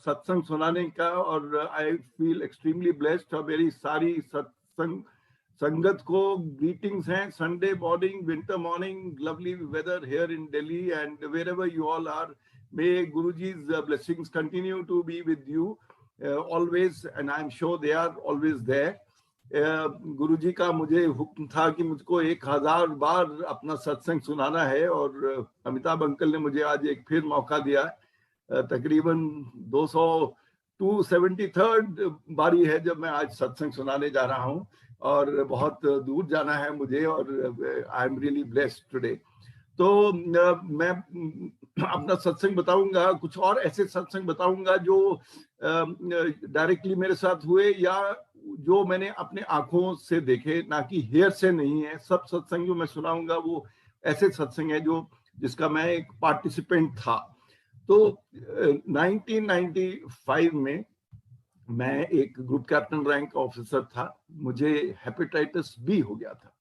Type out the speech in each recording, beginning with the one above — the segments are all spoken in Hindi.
सत्संग सुनाने का, और आई फील एक्सट्रीमली ब्लेस्ड। और मेरी सारी सत्संग संगत को ग्रीटिंग्स हैं। Sunday morning, winter morning, lovely weather here in Delhi and wherever you all are, may Guruji's blessings continue to be with you always, and I am sure they are always there. गुरुजी का मुझे हुक्म था कि मुझको 1000 बार अपना सत्संग सुनाना है, और अमिताभ अंकल ने मुझे आज एक फिर मौका दिया। तकरीबन 273rd बारी है जब मैं आज सत्संग सुनाने जा रहा हूँ, और बहुत दूर जाना है मुझे, और I am really blessed today. तो मैं अपना सत्संग बताऊंगा, कुछ और ऐसे सत्संग बताऊंगा जो डायरेक्टली मेरे साथ हुए या जो मैंने अपने आंखों से देखे, ना कि हेयर से नहीं है। सब सत्संग जो मैं सुनाऊंगा वो ऐसे सत्संग है जो जिसका मैं एक पार्टिसिपेंट था। तो 1995 में मैं एक ग्रुप कैप्टन रैंक ऑफिसर था। मुझे हेपेटाइटिस बी हो गया था,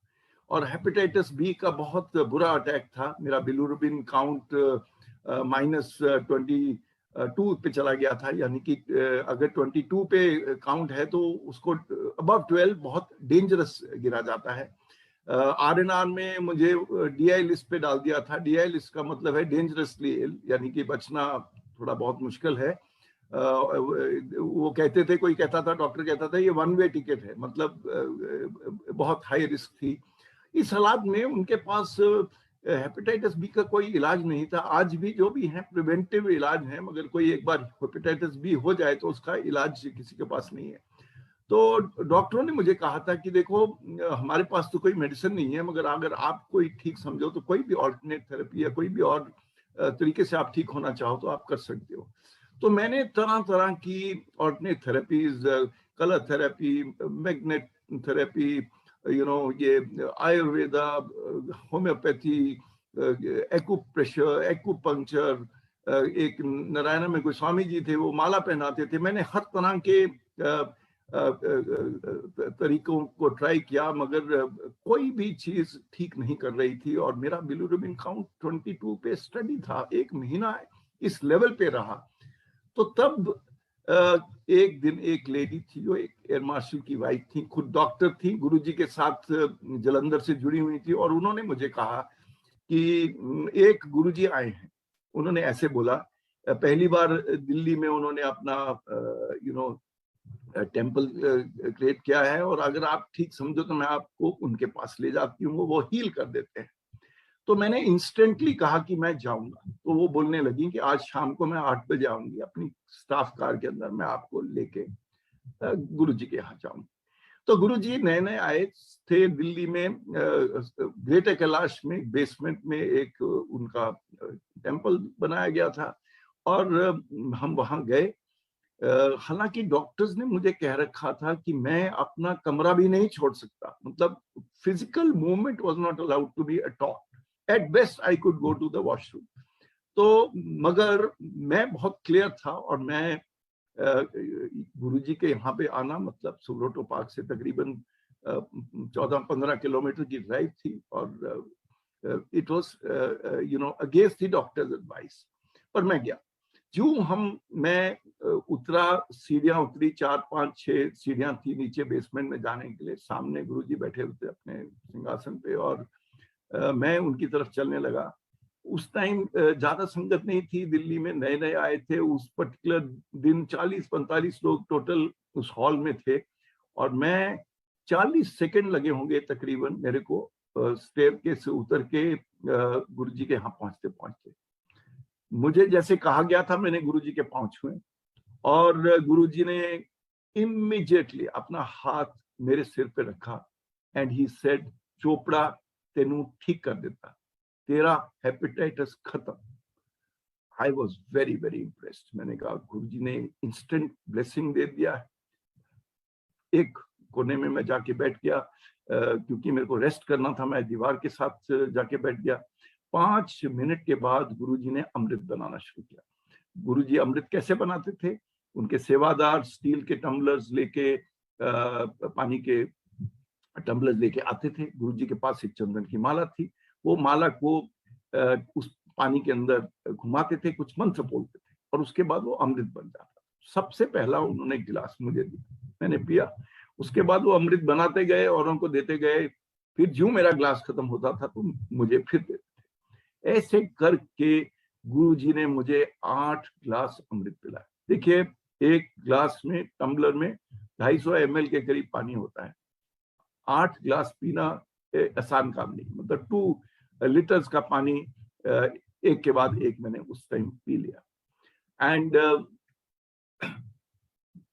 और हेपेटाइटिस बी का बहुत बुरा अटैक था। मेरा बिलिरुबिन काउंट -22 पे चला गया था, यानी कि अगर 22 पे काउंट है तो उसको अबव 12 बहुत डेंजरस गिरा जाता है। आरएनआर में मुझे डीआई लिस्ट पे डाल दिया था। डीआई लिस्ट का मतलब है डेंजरसली इल, यानी कि बचना थोड़ा बहुत मुश्किल है। वो कहते थे, कोई कहता था, डॉक्टर कहता था ये 1 वे टिकट है, मतलब बहुत हाई रिस्क थी। इस हालात में उनके पास हेपेटाइटिस बी का कोई इलाज नहीं था। आज भी जो भी है प्रिवेंटिव इलाज है, मगर कोई एक बार हेपेटाइटिस बी हो जाए तो उसका इलाज किसी के पास नहीं है। तो डॉक्टरों ने मुझे कहा था कि देखो, हमारे पास तो कोई मेडिसिन नहीं है, मगर अगर आप कोई ठीक समझो तो कोई भी ऑल्टरनेट थेरेपी या कोई भी और तरीके से आप ठीक होना चाहो तो आप कर सकते हो। तो मैंने तरह तरह की alternate therapies, colour therapy, magnet therapy, ये आयुर्वेदा, होम्योपैथी, एक्यूप्रेशर, एक्यूपंक्चर, एक नारायणा में कोई स्वामी जी थे, वो माला पहनाते थे। मैंने हर तरह के तरीकों को ट्राई किया, मगर कोई भी चीज ठीक नहीं कर रही थी। और मेरा बिलिरुबिन काउंट 22 पे स्टडी था, 1 महीना इस लेवल पे रहा। तो तब एक दिन एक लेडी थी जो एक एयर मार्शल की वाइफ थी, खुद डॉक्टर थी, गुरुजी के साथ जलंधर से जुड़ी हुई थी, और उन्होंने मुझे कहा कि एक गुरुजी आए हैं। उन्होंने ऐसे बोला, पहली बार दिल्ली में उन्होंने अपना टेम्पल क्रिएट किया है, और अगर आप ठीक समझो तो मैं आपको उनके पास ले जाती हूँ, वो हील कर देते हैं। तो मैंने इंस्टेंटली कहा कि मैं जाऊंगा। तो वो बोलने लगी कि आज शाम को मैं 8 बजे आऊंगी, अपनी स्टाफ कार के अंदर मैं आपको लेके गुरुजी के यहाँ जाऊंगी। तो गुरुजी नए नए आए थे दिल्ली में, ग्रेटर कैलाश में बेसमेंट में एक उनका टेम्पल बनाया गया था, और हम वहां गए। हालांकि डॉक्टर्स ने मुझे कह रखा था कि मैं अपना कमरा भी नहीं छोड़ सकता, मतलब physical movement was not allowed to be at all. At best I could go to the washroom. तो मगर मैं बहुत क्लियर था, और मैं गुरुजी के यहाँ पे आना मतलब सुब्रोटो पार्क से तकरीबन 14-15 किलोमीटर की ड्राइव थी, और it was against the doctors advice, पर मैं गया। जो मैं उतरा, सीढ़ियां उतरी, 4-5-6 सीढ़ियां थी नीचे बेसमेंट में जाने के लिए। सामने गुरुजी बैठे हुए थे अपने सिंहासन पे, और मैं उनकी तरफ चलने लगा। उस टाइम ज्यादा संगत नहीं थी, दिल्ली में नए नए आए थे। उस पर्टिकुलर दिन 40-45 लोग टोटल उस हॉल में थे, और मैं 40 सेकंड लगे होंगे तकरीबन मेरे को स्टेयर से उतर के गुरुजी के यहाँ पहुंचते पहुंचते। मुझे जैसे कहा गया था, मैंने गुरुजी के पांव छुए, और गुरुजी ने इमीडिएटली अपना हाथ मेरे सिर पे रखा, एंड ही सेड, चोपड़ा तेनू ठीक कर देता, तेरा हेपेटाइटिस खत्म। I was very very impressed. मैंने कहा गुरुजी ने इंस्टेंट ब्लेसिंग दे दिया है। एक कोने में मैं जाके बैठ गया, क्योंकि मेरे को रेस्ट करना था। मैं दीवार के साथ जाके बैठ गया। 5 मिनट के बाद गुरुजी ने अमृत बनाना शुरू किया। गुरुजी अमृत कैसे बनाते थे? उनके सेवादार स्टील के टम्बलर्स लेके, पानी के टम्बलर्स लेके आते थे। गुरुजी के पास एक चंदन की माला थी, वो माला को उस पानी के अंदर घुमाते थे, कुछ मंत्र बोलते थे, और उसके बाद वो अमृत बन जाता। सबसे पहला उन्होंने गिलास मुझे दिया, मैंने पिया। उसके बाद वो अमृत बनाते गए, औरों को देते गए, फिर जो मेरा गिलास खत्म होता था तो मुझे फिर देते थे। ऐसे करके गुरुजी ने मुझे 8 गिलास अमृत पिलाया। देखिए, एक गिलास में, टम्बलर में 250 ml के करीब पानी होता है। 8 गिलास पीना आसान काम नहीं, मतलब 2 लीटर्स का पानी एक के बाद एक मैंने उस टाइम पी लिया। And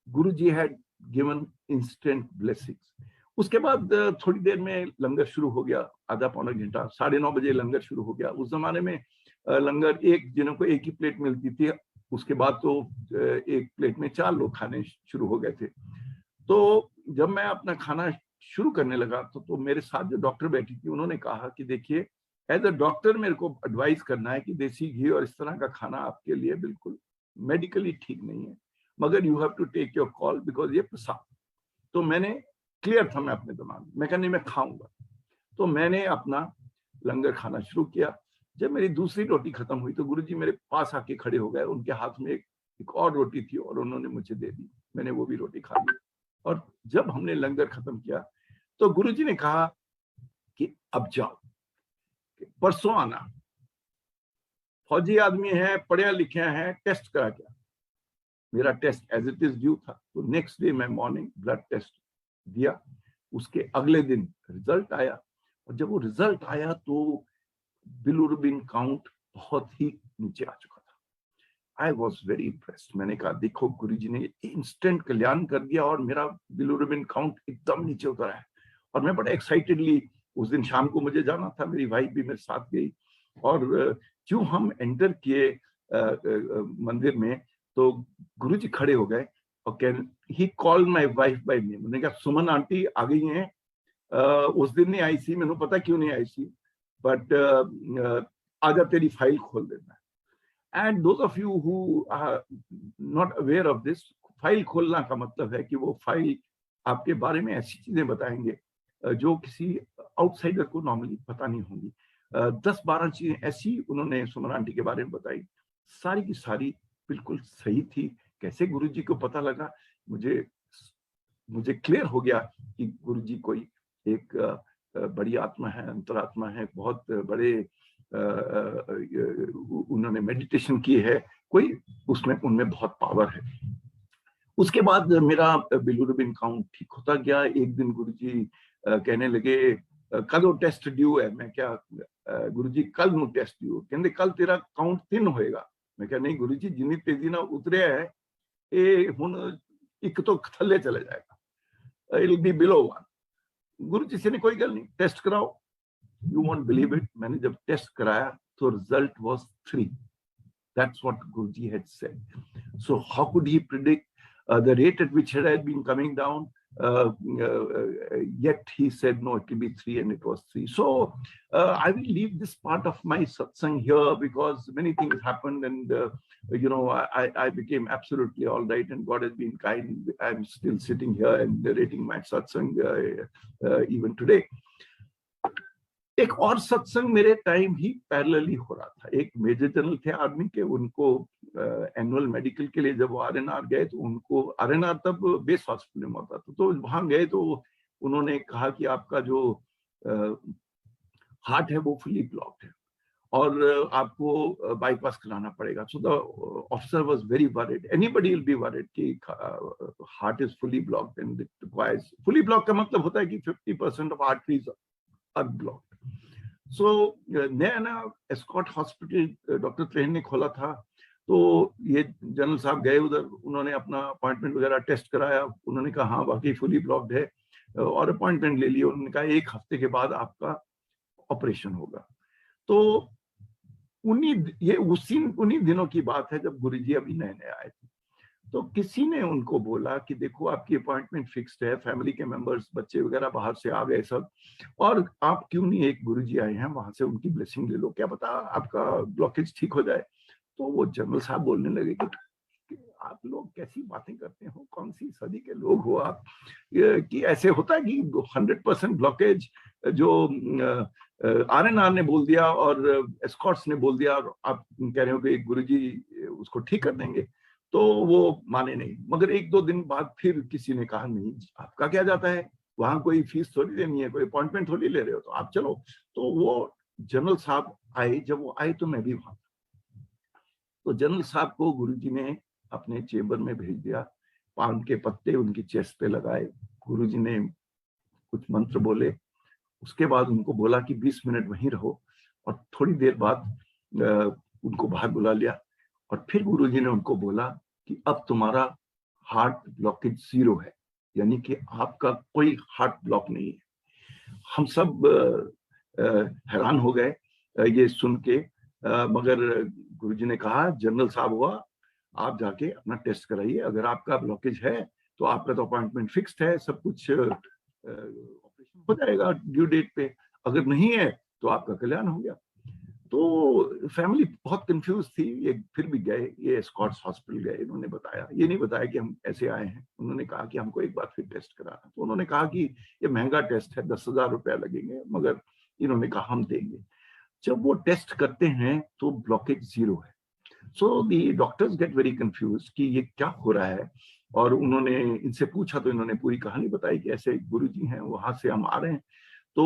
Guruji had given instant blessings. उसके बाद थोड़ी देर में लंगर शुरू हो गया, आधा पौना घंटा, 9:30 बजे लंगर शुरू हो गया। उस जमाने में लंगर एक जिनों को एक ही प्लेट मिलती थी, उसके बाद तो एक प्लेट में 4 लोग खाने शुरू हो गए थे। तो जब मैं अपना खाना शुरू करने लगा तो मेरे साथ जो डॉक्टर बैठी थी, उन्होंने कहा कि देखिए, एज अ डॉक्टर मेरे को एडवाइस करना है कि देसी घी और इस तरह का खाना आपके लिए बिल्कुल मेडिकली ठीक नहीं है, मगर you have to take your call because ये प्रसाद। तो मैंने क्लियर था मैं अपने दिमाग में, मैं कहा नहीं, मैं खाऊंगा। तो मैंने अपना लंगर खाना शुरू किया। जब मेरी दूसरी रोटी खत्म हुई तो गुरुजी मेरे पास आके खड़े हो गए, उनके हाथ में एक और रोटी थी और उन्होंने मुझे दे दी। मैंने वो भी रोटी खा ली। और जब हमने लंगर खत्म किया तो गुरुजी ने कहा कि अब जाओ, परसों आना, फौजी आदमी है, पढ़े लिखे हैं, टेस्ट करा क्या। मेरा test as it is due था, तो नेक्स्ट डे मैं मॉर्निंग ब्लड टेस्ट दिया। उसके अगले दिन रिजल्ट आया, और जब वो रिजल्ट आया तो बिलिरुबिन काउंट बहुत ही नीचे आ चुका था। I was very impressed. मैंने कहा देखो गुरुजी ने इंस्टेंट कल्याण कर दिया और मेरा बिलिरुबिन काउंट एकदम नीचे उतरा है। और मैं बड़ा एक्साइटेडली, उस दिन शाम को मुझे जाना था, मेरी वाइफ भी मेरे साथ गई। और जो हम एंटर किए मंदिर में तो गुरुजी खड़े हो गए और he called my wife by name. उन्होंने कहा सुमन आंटी आ गई हैं। उस दिन नहीं आई सी, मैंने पता क्यों नहीं आई सी, बट आजा तेरी फाइल खोल देना। And those of you who are not aware of this, file खोलना का मतलब है कि वो फाइल आपके बारे में ऐसी चीजें बताएंगे जो किसी आउटसाइडर को नॉर्मली पता नहीं होंगी। 10-12 चीजें ऐसी उन्होंने सुमन आंटी के बारे में बताई, सारी की सारी बिल्कुल सही थी। कैसे गुरुजी को पता लगा, मुझे क्लियर हो गया कि गुरुजी कोई एक बड़ी आत्मा है, अंतरात्मा है, बहुत बड़े उन्होंने मेडिटेशन की है, कोई उसमें उनमें बहुत पावर है। उसके बाद मेरा बिलिरुबिन काउंट ठीक होता गया। एक दिन गुरुजी कहने लगे कल टेस्ट ड्यू है। मैं क्या गुरुजी कल नु टेस्ट ड्यू, कहते कल तेरा काउंट 3 होएगा। मैं क्या नहीं गुरुजी, जिन्नी तेजी ना उतरे है ये हुन एक तो थल्ले चले जाएगा, इट विल बी बिलो 1। गुरुजी से ने कोई गल नहीं, टेस्ट कराओ। यू वोंट बिलीव इट, मैंने जब टेस्ट कराया तो result was 3। That's what Guruji had said. So how could he predict the rate at which it had been coming down? Yet he said, no, it will be 3, and it was 3. So I will leave this part of my satsang here because many things happened, and I became absolutely all right, and God has been kind. I'm still sitting here and narrating my satsang even today. एक और सत्संग मेरे टाइम ही पैरेलली हो रहा था। एक मेजर जनरल थे आर्मी के, उनको एनुअल मेडिकल के लिए जब वो आरएनआर गए तो उनको, आरएनआर तब बेस हॉस्पिटल में होता था, तो वहां गए तो उन्होंने कहा कि आपका जो हार्ट है वो फुली ब्लॉक्ड है और आपको बाईपास कराना पड़ेगा। So the officer was very worried, anybody will be worried कि heart is fully blocked and it requires, fully block का मतलब होता है कि 50% of arteries are blocked. So नया नया एस्कॉट हॉस्पिटल डॉक्टर ट्रेन ने खोला था, तो ये जनरल साहब गए उधर, उन्होंने अपना अपॉइंटमेंट वगैरह टेस्ट कराया, उन्होंने कहा हाँ वाकई फुली ब्लॉक्ड है, और अपॉइंटमेंट ले लिया। उन्होंने कहा 1 हफ्ते के बाद आपका ऑपरेशन होगा। तो उन्हीं दिनों की बात है जब गुरुजी अभी नए नए आए थे। तो किसी ने उनको बोला कि देखो आपकी अपॉइंटमेंट फिक्स्ड है, फैमिली के मेंबर्स बच्चे वगैरह बाहर से आ गए सब, और आप क्यों नहीं, एक गुरुजी आए हैं वहां से उनकी ब्लेसिंग ले लो, क्या पता आपका ब्लॉकेज ठीक हो जाए। तो वो जनरल साहब बोलने लगे कि आप लोग कैसी बातें करते हो, कौन सी सदी के लोग हो आप, कि ऐसे होता है कि 100% ब्लॉकेज जो आरएनआर ने बोल दिया और एस्कॉट्स ने बोल दिया और आप कह रहे हो कि गुरुजी उसको ठीक कर देंगे। तो वो माने नहीं। मगर 1-2 दिन बाद फिर किसी ने कहा नहीं, आपका क्या जाता है, वहां कोई फीस थोड़ी देनी है, कोई अपॉइंटमेंट थोड़ी ले रहे हो, तो आप चलो। तो वो जनरल साहब आए, जब वो आए तो मैं भी वहां। तो जनरल साहब को गुरुजी ने अपने चेंबर में भेज दिया, पान के पत्ते उनकी चेस्ट पे लगाए, गुरुजी ने कुछ मंत्र बोले, उसके बाद उनको बोला कि 20 मिनट वहीं रहो, और थोड़ी देर बाद उनको बाहर बुला लिया, और फिर गुरुजी ने उनको बोला कि अब तुम्हारा हार्ट ब्लॉकेज 0 है, यानी कि आपका कोई हार्ट ब्लॉक नहीं है। हम सब हैरान हो गए ये सुन के, मगर गुरुजी ने कहा जनरल साहब हुआ, आप जाके अपना टेस्ट कराइए, अगर आपका ब्लॉकेज है तो आपका तो अपॉइंटमेंट फिक्स्ड है, सब कुछ ऑपरेशन हो जाएगा ड्यू डेट पे, अगर नहीं है तो आपका कल्याण हो गया। तो फैमिली बहुत कंफ्यूज थी। ये फिर भी गए, ये स्कॉट्स हॉस्पिटल गए, इन्होंने बताया, ये नहीं बताया कि हम ऐसे आए हैं, उन्होंने कहा कि हमको एक बार फिर टेस्ट कराना। तो उन्होंने कहा कि ये महंगा टेस्ट है, 10,000 रुपया लगेंगे, मगर इन्होंने कहा हम देंगे। जब वो टेस्ट करते हैं तो ब्लॉकेज 0 है। सो दी डॉक्टर्स गेट वेरी कंफ्यूज कि ये क्या हो रहा है, और उन्होंने इनसे पूछा तो इन्होंने पूरी कहानी बताई कि ऐसे गुरुजी हैं, वहां से हम आ रहे हैं। तो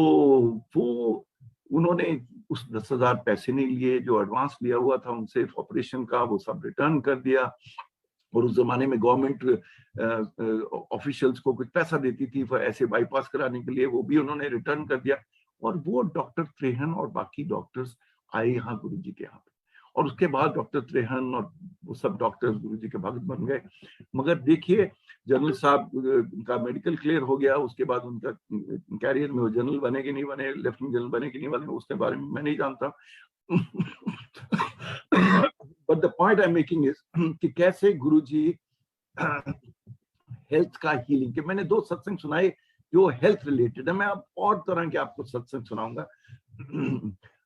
वो उन्होंने उस 10,000 पैसे नहीं लिए, जो एडवांस लिया हुआ था उनसे ऑपरेशन का, वो सब रिटर्न कर दिया। और उस जमाने में गवर्नमेंट ऑफिशियल्स को कुछ पैसा देती थी ऐसे बाईपास कराने के लिए, वो भी उन्होंने रिटर्न कर दिया। और वो डॉक्टर त्रेहन और बाकी डॉक्टर्स आए यहाँ गुरुजी के यहाँ पे, और उसके बाद डॉक्टर त्रेहन और वो सब डॉक्टर्स गुरुजी के भक्त बन गए। मगर देखिए, जनरल साहब का मेडिकल क्लियर हो गया, उसके बाद उनका कैरियर में वो जनरल बने कि नहीं बने, लेफ्टिनेंट जनरल बने कि नहीं बने, उसके बारे में मैं नहीं जानता। But the point I am making is कि कैसे गुरुजी हेल्थ का हीलिंग के, मैंने 2 सत्संग सुनाए जो हेल्थ रिलेटेड है, मैं अब और तरह के आपको सत्संग सुनाऊंगा।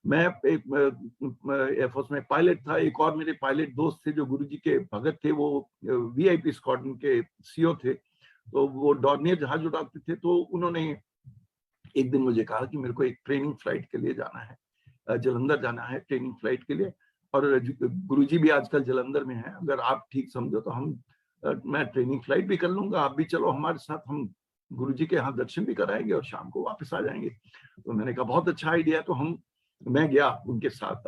मैं एक एयरफोर्स में पायलट था, एक और मेरे पायलट दोस्त थे जो गुरुजी के भगत थे, वो वीआईपी स्क्वाड्रन के सीओ थे, तो वो डॉर्नियर जहाज उड़ाते थे। तो उन्होंने एक दिन मुझे कहा कि मेरे को एक ट्रेनिंग फ्लाइट के लिए जाना है, जलंधर जाना है ट्रेनिंग फ्लाइट के लिए, और गुरुजी भी आजकल जलंधर में है, अगर आप ठीक समझो तो हम मैं ट्रेनिंग फ्लाइट भी कर लूंगा, आप भी चलो हमारे साथ, हम गुरुजी के यहाँ दर्शन भी कराएंगे और शाम को वापस आ जाएंगे। तो मैंने कहा बहुत अच्छा आइडिया। तो मैं गया उनके साथ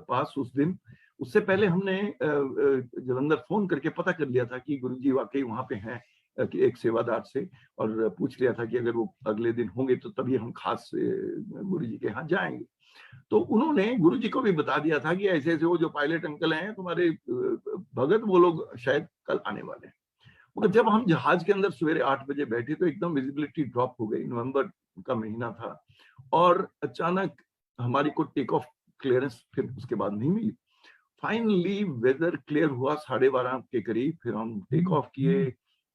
पास उस दिन। उससे पहले हमने जलंधर फोन करके पता कर लिया था कि गुरुजी वाकई वहां पे हैं, एक सेवादार से, और पूछ लिया था कि अगर वो अगले दिन होंगे तो तभी हम खास गुरुजी के यहाँ जाएंगे। तो उन्होंने गुरुजी को भी बता दिया था कि ऐसे ऐसे वो जो पायलट अंकल हैं तुम्हारे भगत, वो लोग शायद कल आने वाले हैं। मगर जब हम जहाज के अंदर सवेरे 8 बजे बैठे तो एकदम विजिबिलिटी ड्रॉप हो गई, नवंबर का महीना था, और अचानक हमारी को टेक ऑफ क्लियरेंस फिर उसके बाद नहीं मिली। फाइनली वेदर क्लियर हुआ 12:30 के करीब, फिर हम टेक ऑफ किए,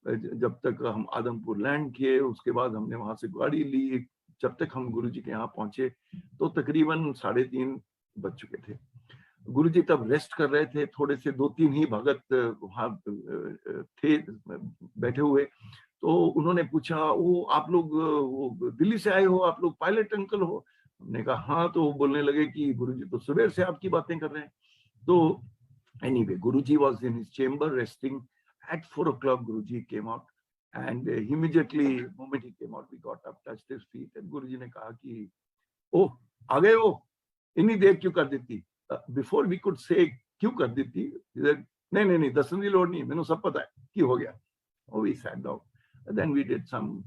जब तक हम आदमपुर लैंड किए, उसके बाद हमने वहां से गाड़ी ली, जब तक हम गुरुजी के यहाँ पहुंचे तो तकरीबन 3:30 बज चुके थे। गुरुजी तब रेस्ट कर रहे थे, थोड़े से 2-3 ही भगत वहां थे बैठे हुए। तो उन्होंने पूछा, वो आप लोग वो दिल्ली से आए हो, आप लोग पायलट अंकल हो? हमने कहा हाँ। तो वो बोलने लगे कि गुरुजी तो सुबह से आपकी बातें कर रहे हैं। तो anyway, Guruji was in his chamber resting. At 4 o'clock, Guruji came out, and immediately, moment he came out, we got up, touched his feet, and Guruji ने कहा कि ओह आ गए हो, इतनी देर क्यों कर देती? Before we could say क्यों कर देती, नहीं नहीं नहीं, दर्शन की लोड़ नहीं, मैंने सब पता है क्यों हो गया। Oh, we sat down, and then we did some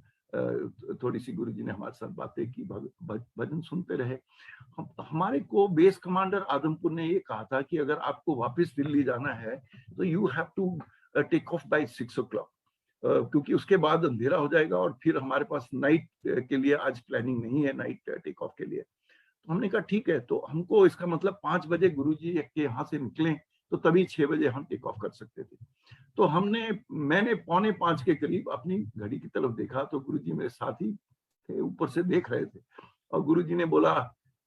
थोड़ी सी गुरुजी ने हमारे साथ बातें की, भजन सुनते रहे। हमारे को बेस कमांडर आदमपुर ने ये कहा था कि अगर आपको वापस दिल्ली जाना है तो you have to take off by 6 o'clock, क्योंकि उसके बाद अंधेरा हो जाएगा और फिर हमारे पास नाइट के लिए आज प्लानिंग नहीं है, नाइट टेक ऑफ के लिए। तो हमने कहा ठीक है। तो हमको इसका मतलब 5 बजे गुरुजी के यहाँ से निकले तो तभी 6 बजे हम टेक ऑफ कर सकते थे। तो मैंने 4:45 के करीब अपनी घड़ी की तरफ देखा तो गुरुजी मेरे साथ ही थे, ऊपर से देख रहे थे, और गुरुजी ने बोला,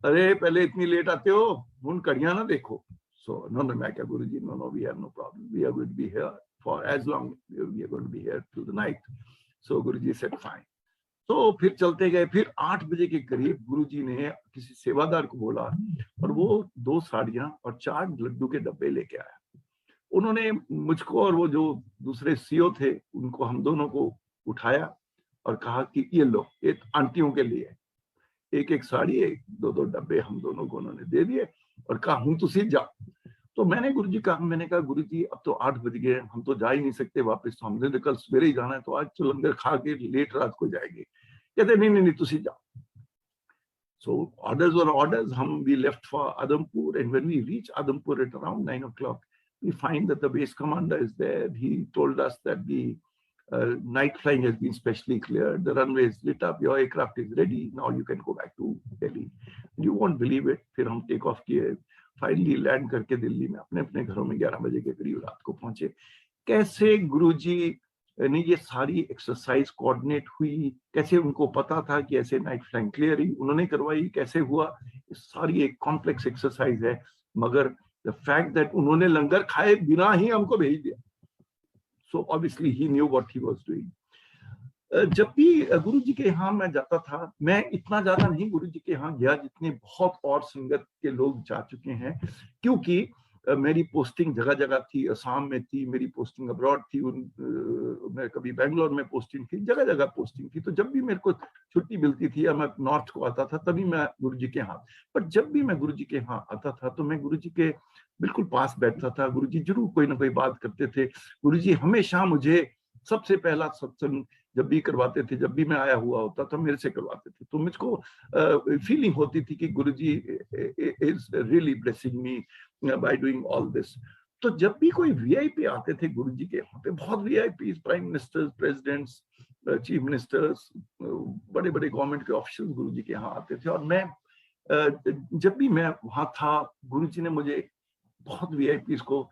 अरे पहले इतनी लेट आते हो, उन कड़ियां ना देखो। सो नो नो, मैं क्या Guruji, no we have no problem, we are going to be here for as long we are going to be here till the night. So Guruji said fine. तो फिर चलते गए। फिर 8 बजे के करीब गुरुजी ने किसी सेवादार को बोला, और वो 2 साड़ियां और 4 लड्डू के डब्बे लेके आया। उन्होंने मुझको और वो जो दूसरे सीईओ थे उनको, हम दोनों को उठाया और कहा कि ये लो, ये आंटियों के लिए, एक एक साड़ी, एक दो दो डब्बे हम दोनों को उन्होंने दे दिए और कहा हूं तुसी जाओ। तो मैंने गुरुजी कहा गुरुजी अब तो 8 बज गए, हम तो जा ही नहीं सकते वापस, तो हमने तो कल सवेरे ही जाना है, तो आज तो लंगर खा के लेट रात को जाएंगे। कहते नहीं नहीं नहीं तुसी जाओ। So orders were orders. We left for Adampur, and when we reached Adampur at around 9 o'clock, we find that the base commander is there. He told us that the night flying has been specially cleared. The runway is lit up. Your aircraft is ready. Now you can go back to Delhi. You won't believe it. फिर हम टेक ऑफ किए, फाइनली लैंड करके दिल्ली में अपने अपने घरों में 11 बजे के करीब रात को पहुंचे। कैसे गुरुजी ने ये सारी एक्सरसाइज कोऑर्डिनेट हुई, कैसे उनको पता था कि ऐसे नाइट फ्लाइंग क्लियरिंग उन्होंने करवाई, कैसे हुआ, सारी एक कॉम्प्लेक्स एक्सरसाइज है। मगर द फैक्ट दैट उन्होंने लंगर खाए बिना ही हमको भेज दिया, so obviously he knew what he was doing. जब भी गुरुजी के यहाँ मैं जाता था, मैं इतना ज्यादा नहीं गुरुजी के यहाँ गया जितने बहुत और संगत के लोग जा चुके हैं, क्योंकि मेरी पोस्टिंग जगह जगह थी। असम में थी मेरी पोस्टिंग, अब्रॉड थी, मैं कभी बैंगलोर में पोस्टिंग थी, जगह जगह पोस्टिंग थी। तो जब भी मेरे को छुट्टी मिलती थी या मैं नॉर्थ को आता था, तभी मैं गुरुजी के यहाँ, पर जब भी मैं गुरुजी के यहाँ आता था तो मैं गुरुजी के बिल्कुल पास बैठता था। गुरुजी जरूर कोई ना कोई बात करते थे। गुरुजी हमेशा मुझे सबसे पहला सत्संग जब भी करवाते थे, जब भी मैं आया हुआ होता था मेरे से करवाते थे। तो मुझको फीलिंग होती थी कि Guruji is really blessing me by doing all this. तो जब भी कोई वीआईपी आते थे गुरुजी के यहाँ पे, बहुत VIP, prime ministers, presidents, chief ministers, बड़े बड़े गवर्नमेंट के ऑफिसर्स गुरुजी के यहाँ आते थे। और मैं जब भी मैं वहाँ था, गुरुजी ने मुझे बहुत वीआईपी को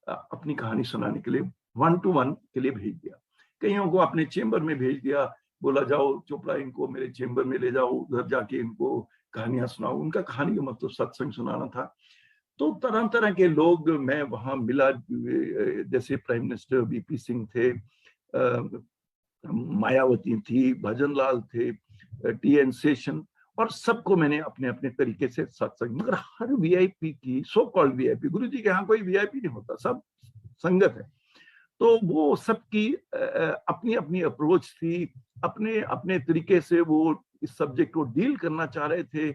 अपनी कहानी सुनाने के लिए 1-to-1 के लिए भेज दिया। कईयों को अपने चेंबर में भेज दिया, बोला जाओ चोपड़ा इनको मेरे चेंबर में ले जाओ, उधर जाके इनको कहानियां सुनाओ। उनका कहानी का मतलब सत्संग सुनाना था। तो तरह तरह के लोग मैं वहां मिला, जैसे प्राइम मिनिस्टर वीपी सिंह थे, मायावती थी, भजन लाल थे, टीएन शेषन, और सबको मैंने अपने अपने तरीके से सत्संग। मगर हर वीआईपी की, सो कॉल्ड वीआईपी, गुरुजी के यहाँ कोई वीआईपी नहीं होता, सब संगत है, तो वो सबकी अपनी अपनी अप्रोच थी, अपने अपने तरीके से वो इस सब्जेक्ट को डील करना चाह रहे थे।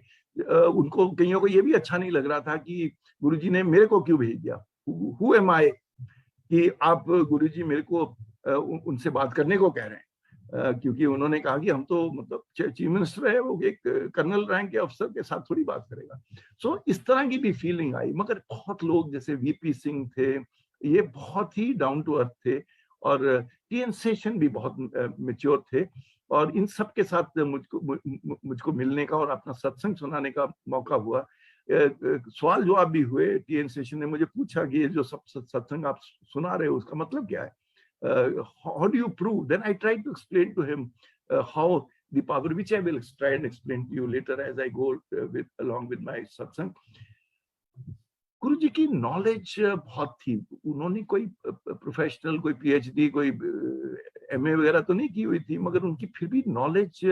उनको, कईयों को ये भी अच्छा नहीं लग रहा था कि गुरुजी ने मेरे को क्यों भेज दिया, हु एम आई, कि आप गुरुजी मेरे को उनसे बात करने को कह रहे हैं, क्योंकि उन्होंने कहा कि हम तो मतलब चीफ मिनिस्टर है, वो एक कर्नल रैंक के अफसर के साथ थोड़ी बात करेगा। सो इस तरह की भी फीलिंग आई। मगर बहुत लोग जैसे वीपी सिंह थे, ये बहुत ही डाउन टू अर्थ थे, और टीएन शेषन भी बहुत मैच्योर थे। और इन सब के साथ मुझको मिलने का और अपना सत्संग सुनाने का मौका हुआ। सवाल जवाब भी हुए। टीएन शेषन ने मुझे पूछा कि ये जो सब सत्संग आप सुना रहे हो उसका मतलब क्या है, how do you prove? Then I tried to explain to him how the power, which I will try and explain to you later as I go along with my satsang. गुरुजी की नॉलेज बहुत थी। उन्होंने कोई प्रोफेशनल, कोई पीएचडी, कोई एमए वगैरह तो नहीं की हुई थी, मगर उनकी फिर भी नॉलेज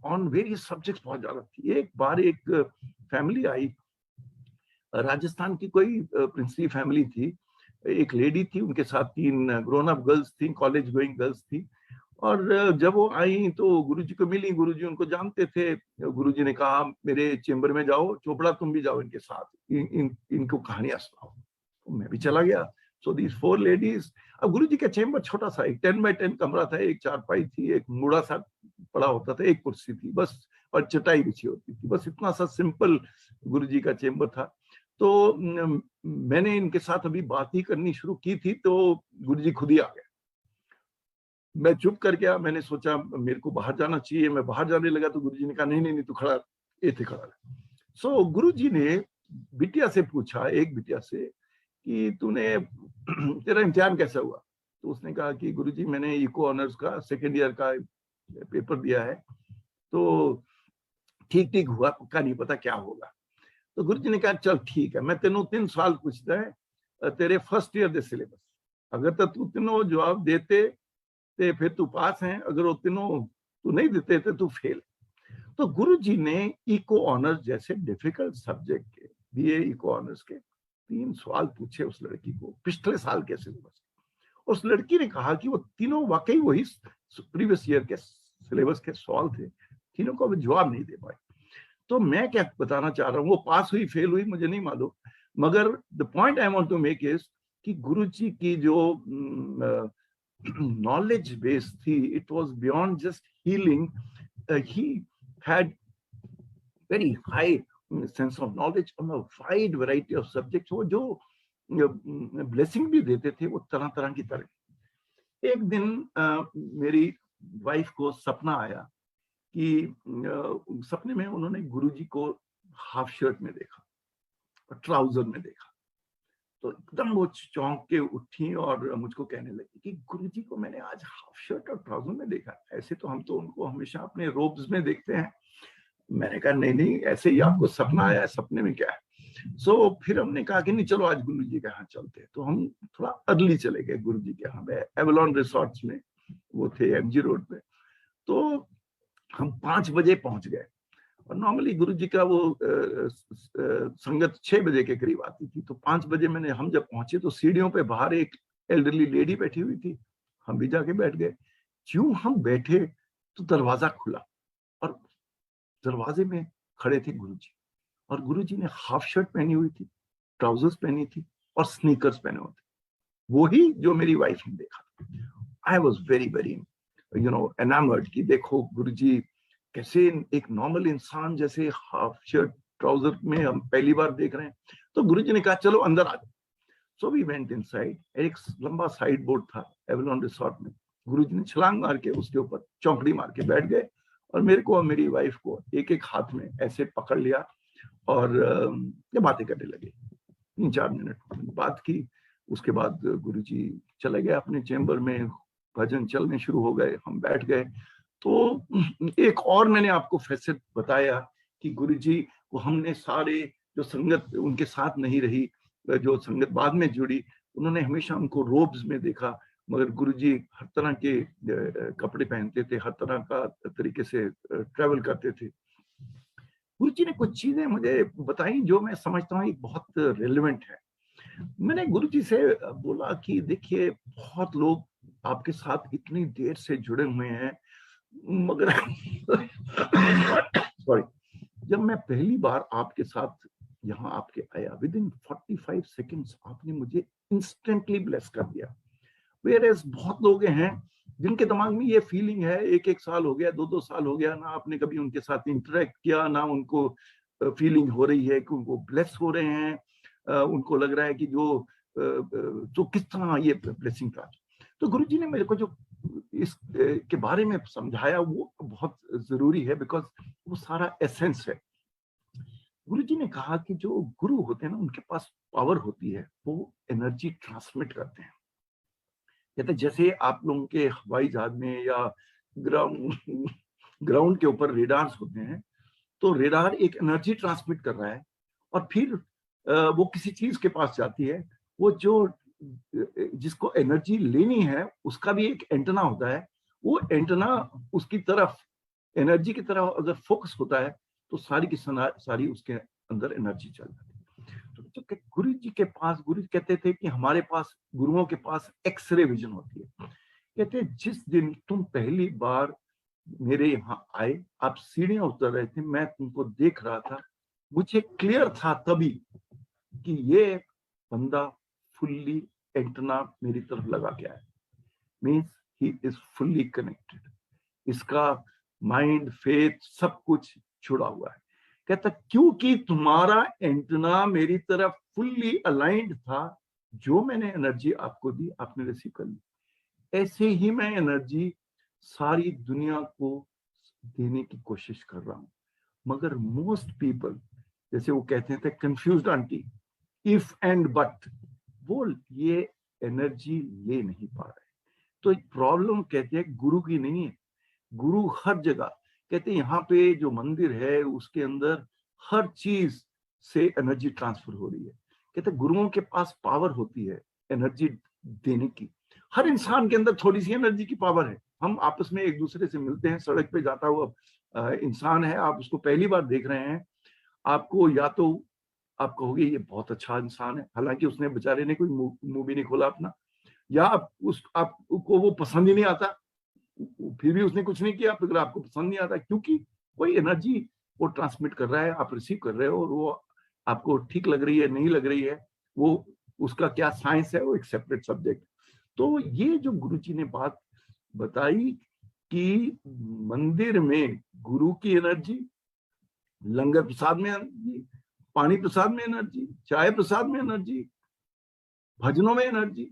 ऑन वेरियस सब्जेक्ट्स बहुत ज्यादा थी। एक बार एक फैमिली आई, राजस्थान की कोई प्रिंसली फैमिली थी, एक लेडी थी, उनके साथ 3 ग्रोन अप गर्ल्स थी, कॉलेज गोइंग गर्ल्स थी। और जब वो आई तो गुरुजी को मिली, गुरुजी उनको जानते थे। गुरुजी ने कहा मेरे चेंबर में जाओ, चोपड़ा तुम भी जाओ इनके साथ, इनको कहानियां सुनाओ। तो मैं भी चला गया। So these 4 ladies. अब गुरुजी का चेंबर छोटा सा, एक 10x10 कमरा था, एक चारपाई थी, एक मुड़ा सा पड़ा होता था, एक कुर्सी थी बस, और चटाई बिछी होती थी, बस इतना सा सिंपल गुरुजी का चेंबर था। तो मैंने इनके साथ अभी बात ही करनी शुरू की थी तो गुरुजी खुद ही आ गए। मैं चुप कर गया, मैंने सोचा मेरे को बाहर जाना चाहिए। मैं बाहर जाने लगा तो गुरुजी ने कहा नहीं नहीं नहीं तू खड़ा, ये थे खड़ा। सो गुरुजी ने बिटिया से पूछा, एक बिटिया से, कि तूने तेरा इम्तिहान कैसा हुआ? तो उसने कहा कि गुरुजी मैंने इको ऑनर्स का 2nd ईयर का पेपर दिया है, तो ठीक ठीक हुआ, पक्का नहीं पता क्या होगा। तो गुरुजी ने कहा चल ठीक है, मैं तेनों 3 सवाल पूछता है तेरे 1st ईयर दे सिलेबस, अगर तो तू तीनों जवाब देते ते फिर तू पास है, अगर वो तीनों तू नहीं देते थे तू फेल। तो गुरुजी ने इको ऑनर्स जैसे डिफिकल्ट सब्जेक्ट के, बीए इको ऑनर्स के 3 सवाल पूछे उस लड़की को, पिछले साल के सिलेबस। उस लड़की ने कहा कि वो तीनों वाकई वही प्रीवियस ईयर के सिलेबस के सवाल थे, तीनों को जवाब नहीं दे पाए। तो मैं क्या बताना चाह रहा हूँ, वो पास हुई फेल हुई मुझे नहीं मालूम, मगर the point I want to make is कि गुरुजी की जो नॉलेज बेस थी, it was beyond just healing, he had very high sense of knowledge on a wide variety of subjects। वो जो ब्लेसिंग भी देते थे वो तरह तरह की तरह। एक दिन मेरी वाइफ को सपना आया कि सपने में उन्होंने गुरुजी को हाफ शर्ट में देखा और ट्राउजर में देखा। तो एकदम वो चौंक के उठी और मुझको कहने लगी कि गुरुजी को मैंने आज हाफ शर्ट और ट्राउजर में देखा, ऐसे तो हम तो उनको हमेशा अपने रोब्स में देखते हैं। मैंने कहा नहीं नहीं, ऐसे ही आपको सपना आया है, सपने में क्या है। फिर हमने कहा कि नहीं चलो आज गुरुजी के यहाँ चलते हैं। तो हम थोड़ा अर्ली चले गए गुरुजी के यहाँ, एवलॉन रिसोर्ट्स में, वो थे एमजी रोड पे। तो हम 5 बजे पहुंच गए और नॉर्मली गुरुजी का वो संगत 6 बजे के करीब आती थी। तो 5 बजे हम जब पहुंचे तो सीढ़ियों पे बाहर एक एल्डरली लेडी बैठी हुई थी, हम भी जाके बैठ गए। क्यों हम बैठे तो दरवाजा खुला और दरवाजे में खड़े थे गुरुजी, और गुरुजी ने हाफ शर्ट पहनी हुई थी, ट्राउजर्स पहनी थी और स्नीकर्स पहने हुए थे, वही जो मेरी वाइफ ने देखा। I was very very enamoured कि देखो गुरुजी कैसे एक नॉर्मल इंसान जैसे हाफ शर्ट ट्राउजर में हम पहली बार देख रहे हैं। तो गुरुजी ने कहा चलो अंदर आ जाओ। So we went inside. एक लंबा साइड बोर्ड था एवलॉन रिसोर्ट में। गुरुजी ने छलांग मार के उसके ऊपर चौकड़ी मार के बैठ गए और मेरे को और मेरी वाइफ को एक एक हाथ में ऐसे पकड़ लिया और बातें करने लगे। 3-4 मिनट बात की। उसके बाद गुरुजी चले गए अपने चैम्बर में, भजन चलने शुरू हो गए, हम बैठ गए। तो एक और मैंने आपको फैसेट बताया कि गुरुजी को हमने सारे जो संगत उनके साथ नहीं रही, जो संगत बाद में जुड़ी, उन्होंने हमेशा उनको रोब्स में देखा, मगर गुरुजी हर तरह के कपड़े पहनते थे, हर तरह का तरीके से ट्रैवल करते थे। गुरुजी ने कुछ चीजें मुझे बताई जो मैं समझता हूँ बहुत रेलेवेंट है। मैंने गुरुजी से बोला कि देखिए बहुत लोग आपके साथ इतनी देर से जुड़े हुए हैं, मगर सॉरी, जब मैं पहली बार आपके साथ यहाँ आपके आया, विद इन 45 सेकेंड्स आपने मुझे इंस्टेंटली ब्लेस कर दिया। वेयरएज बहुत लोग हैं जिनके दिमाग में ये फीलिंग है, 1-1 साल हो गया, 2-2 साल हो गया, ना आपने कभी उनके साथ इंटरेक्ट किया, ना उनको फीलिंग हो रही है कि उनको ब्लेस हो रहे हैं, उनको लग रहा है कि जो किस तरह ये ब्लेसिंग था। तो गुरुजी ने मेरे को जो इस के बारे में समझाया वो बहुत जरूरी है, बिकॉज वो सारा एसेंस है। गुरुजी ने कहा कि जो गुरु होते हैं ना, उनके पास पावर होती है, वो एनर्जी ट्रांसमिट करते हैं। कहते जैसे आप लोगों के हवाई जहाज में या ग्राउंड के ऊपर रेडार्स होते हैं, तो रेडार एक एनर्जी ट्रांसमिट कर रहा है और फिर वो किसी चीज के पास जाती है, वो जो जिसको एनर्जी लेनी है उसका भी एक एंटेना होता है, वो एंटेना उसकी तरफ एनर्जी की तरफ अगर फोकस होता है तो सारी की सारी उसके अंदर एनर्जी चल जाती है। तो गुरु जी के पास, गुरु कहते थे कि हमारे पास, गुरुओं के पास एक्सरे विजन होती है। कहते जिस दिन तुम पहली बार मेरे यहाँ आए, आप सीढ़ियां उतर रहे थे, मैं तुमको देख रहा था, मुझे क्लियर था तभी कि ये बंदा फुल्ली एंटेना मेरी तरफ लगा के आया, means he is fully connected, इसका माइंड फेथ सब कुछ जुड़ा हुआ है। कहता क्योंकि तुम्हारा एंटेना मेरी तरफ फुल्ली अलाइंड था, जो मैंने एनर्जी आपको दी आपने रिसीव कर ली, ऐसे ही मैं एनर्जी सारी दुनिया को देने की कोशिश कर रहा हूं। मगर मोस्ट पीपल, जैसे वो कहते थे confused aunty, if and but, वो ये एनर्जी ले नहीं पा रहे। तो प्रॉब्लम कहते हैं गुरु की नहीं है, गुरु हर जगह, कहते हैं यहाँ पे जो मंदिर है उसके अंदर हर चीज से एनर्जी ट्रांसफर हो रही है। कहते गुरुओं के पास पावर होती है एनर्जी देने की, हर इंसान के अंदर थोड़ी सी एनर्जी की पावर है। हम आपस में एक दूसरे से मिलते हैं, सड़क पे जाता हुआ इंसान है, आप उसको पहली बार देख रहे हैं, आपको या तो आप कहोगे ये बहुत अच्छा इंसान है, हालांकि उसने बेचारे ने कोई मुंह भी नहीं खोला अपना, या आपको वो पसंद ही नहीं आता, फिर भी उसने कुछ नहीं किया, अगर आपको पसंद नहीं आता, क्योंकि कोई एनर्जी वो ट्रांसमिट कर रहा है, आप रिसीव कर रहे हो, और वो आपको ठीक लग रही है नहीं लग रही है, वो उसका क्या साइंस है, वो एक सेपरेट सब्जेक्ट। तो ये जो गुरुजी ने बात बताई कि मंदिर में गुरु की एनर्जी, लंगर प्रसाद में एनर्जी, पानी प्रसाद में एनर्जी, चाय प्रसाद में एनर्जी, भजनों में एनर्जी,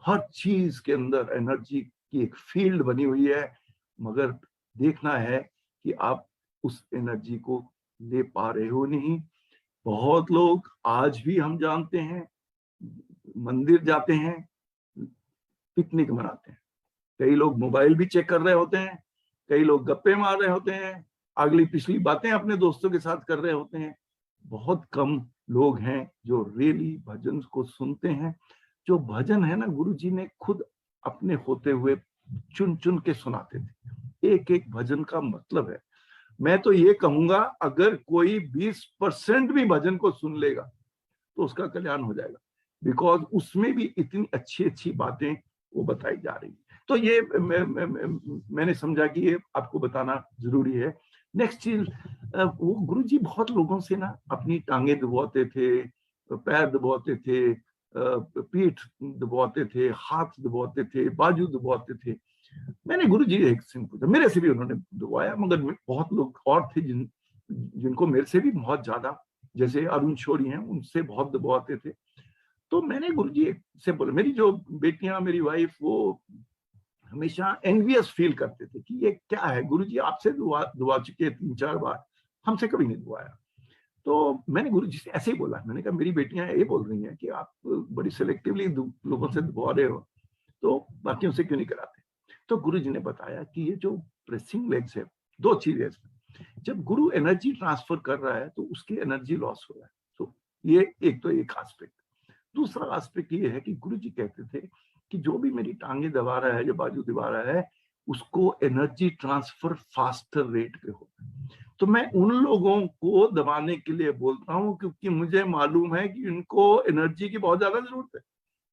हर चीज के अंदर एनर्जी की एक फील्ड बनी हुई है, मगर देखना है कि आप उस एनर्जी को ले पा रहे हो नहीं। बहुत लोग आज भी हम जानते हैं मंदिर जाते हैं, पिकनिक मनाते हैं, कई लोग मोबाइल भी चेक कर रहे होते हैं, कई लोग गप्पे मार रहे होते हैं, अगली पिछली बातें अपने दोस्तों के साथ कर रहे होते हैं। बहुत कम लोग हैं जो रियली भजन को सुनते हैं। जो भजन है ना, गुरुजी ने खुद अपने होते हुए चुन चुन के सुनाते थे, एक एक भजन का मतलब है। मैं तो ये कहूंगा अगर कोई 20% भी भजन को सुन लेगा तो उसका कल्याण हो जाएगा, बिकॉज उसमें भी इतनी अच्छी अच्छी बातें वो बताई जा रही है। तो ये मैंने समझा कि ये आपको बताना जरूरी है। नेक्स्ट चीज, वो गुरुजी बहुत लोगों से ना अपनी टांगे दबाते थे, पैर दबाते थे, पीठ दबाते थे, हाथ दबाते थे, बाजू दबाते थे। मैंने गुरुजी एक से पूछा, मेरे से भी उन्होंने दबाया, मगर बहुत लोग और थे जिनको मेरे से भी बहुत ज्यादा, जैसे अरुण शोरी हैं, उनसे बहुत दबाते थे। तो मैंने गुरुजी से बोला, मेरी जो बेटियां, मेरी वाइफ, वो हमेशा एनवियस फील करते थे कि ये क्या है, गुरुजी आपसे दुआ चुके 3-4 बार, हमसे कभी नहीं दुआया। तो मैंने गुरुजी से ऐसे ही बोला, मैंने कहा मेरी बेटियां ये बोल रही हैं कि आप बड़ी सिलेक्टिवली लोगों से दुआ रहे हो, तो बाकियों से क्यों नहीं कराते। तो गुरुजी ने बताया कि ये जो प्रेसिंग लेग्स है, दो चीजें इसमें, जब गुरु एनर्जी ट्रांसफर कर रहा है तो उसकी एनर्जी लॉस हो रहा है। तो ये एक तो एक एस्पेक्ट। दूसरा एस्पेक्ट ये है कि गुरुजी कहते थे कि जो भी मेरी टांगे दबा रहा है, जो बाजू दबा रहा है, उसको एनर्जी ट्रांसफर फास्टर रेट पे होता है। तो मैं उन लोगों को दबाने के लिए बोलता हूँ क्योंकि मुझे मालूम है कि इनको एनर्जी की बहुत ज्यादा जरूरत है।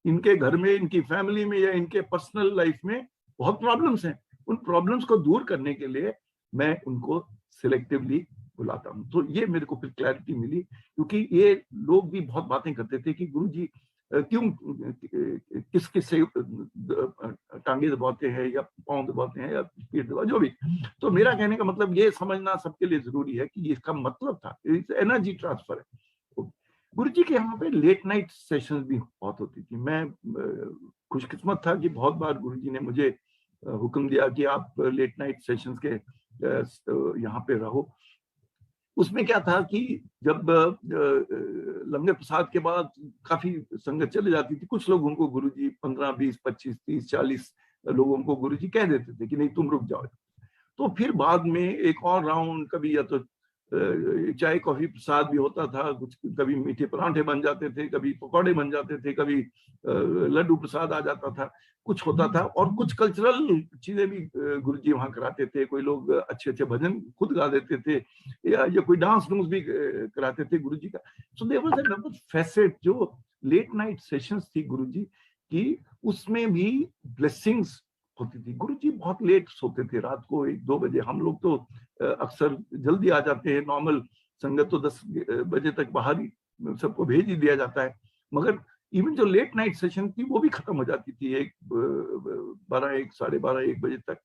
इनके घर में, इनकी फैमिली में या इनके पर्सनल लाइफ में बहुत प्रॉब्लम्स हैं। उन प्रॉब्लम्स को दूर करने के लिए मैं उनको सिलेक्टिवली बुलाता हूँ। तो ये मेरे को फिर क्लैरिटी मिली, क्योंकि ये लोग भी बहुत बातें करते थे कि गुरुजी क्यों किस किस से टांगे दबाते हैं या पांव दबाते हैं या पीठ दबा, जो भी। तो मेरा कहने का मतलब ये समझना सबके लिए जरूरी है कि इसका मतलब था एनर्जी ट्रांसफर है। गुरुजी के यहाँ पे लेट नाइट सेशंस भी बहुत होती थी। मैं खुशकिस्मत था कि बहुत बार गुरुजी ने मुझे हुक्म दिया कि आप लेट नाइट सेशंस के यहाँ पे रहो। उसमें क्या था कि जब लंगर प्रसाद के बाद काफी संगत चली जाती थी, कुछ लोगों को गुरुजी 15, 20, 25, 30, 40 लोगों को गुरुजी कह देते थे कि नहीं तुम रुक जाओ। तो फिर बाद में एक और राउंड, कभी या तो चाय कॉफी प्रसाद भी होता था, कुछ कभी मीठे परांठे बन जाते थे, कभी पकौड़े बन जाते थे, कभी लड्डू प्रसाद आ जाता था, कुछ होता था। और कुछ कल्चरल चीजें भी गुरुजी वहां कराते थे। कोई लोग अच्छे अच्छे भजन खुद गा देते थे, या कोई डांस डूंस भी कराते थे गुरुजी का। So there was another facet जो लेट नाइट सेशंस थी गुरुजी की, उसमें भी ब्लेसिंग्स होती थी। गुरुजी बहुत लेट सोते थे, रात को 1-2 बजे। हम लोग तो अक्सर जल्दी आ जाते हैं, नॉर्मल संगत तो 10 बजे तक बाहर ही सबको भेज ही दिया जाता है, मगर इवन जो लेट नाइट सेशन थी वो भी खत्म हो जाती थी 12, 1, 12:30, 1 बजे तक।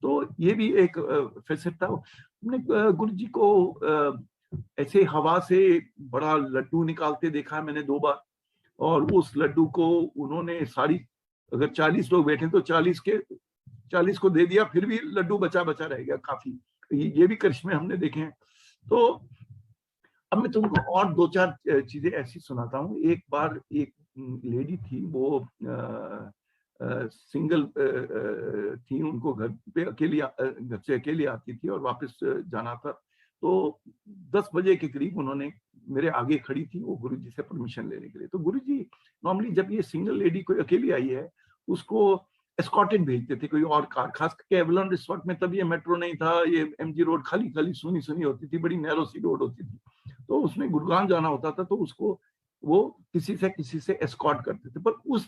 तो ये भी एक फैसेट था। हमने गुरुजी को ऐसे हवा से बड़ा लड्डू निकालते देखा है मैंने 2 बार, और उस लड्डू को उन्होंने सारी, अगर 40 लोग बैठे तो 40 को दे दिया, फिर भी लड्डू बचा बचा रह गया काफी। ये भी करिश्मे हमने देखे हैं। तो अब मैं तुमको और 2-4 चीजें ऐसी सुनाता हूँ। एक बार एक लेडी थी, वो सिंगल थी, उनको घर पे अकेली, घर से अकेली आती थी और वापस जाना था। तो 10 बजे के करीब उन्होंने मेरे आगे खड़ी थी, वो गुरुजी से परमिशन लेने के लिए। तो गुरुजी नॉर्मली जब ये सिंगल लेडी कोई अकेली आई है, उसको एस्कॉर्टेड भेजते थे कोई और कार, खास करके एवलन रिसोर्ट में। तब ये मेट्रो नहीं था, ये एमजी रोड खाली खाली सुनी सुनी होती थी, बड़ी नैरो सी रोड होती थी। तो उसने गुरुग्राम जाना होता था तो उसको वो किसी से एस्कॉर्ट करते थे। पर उस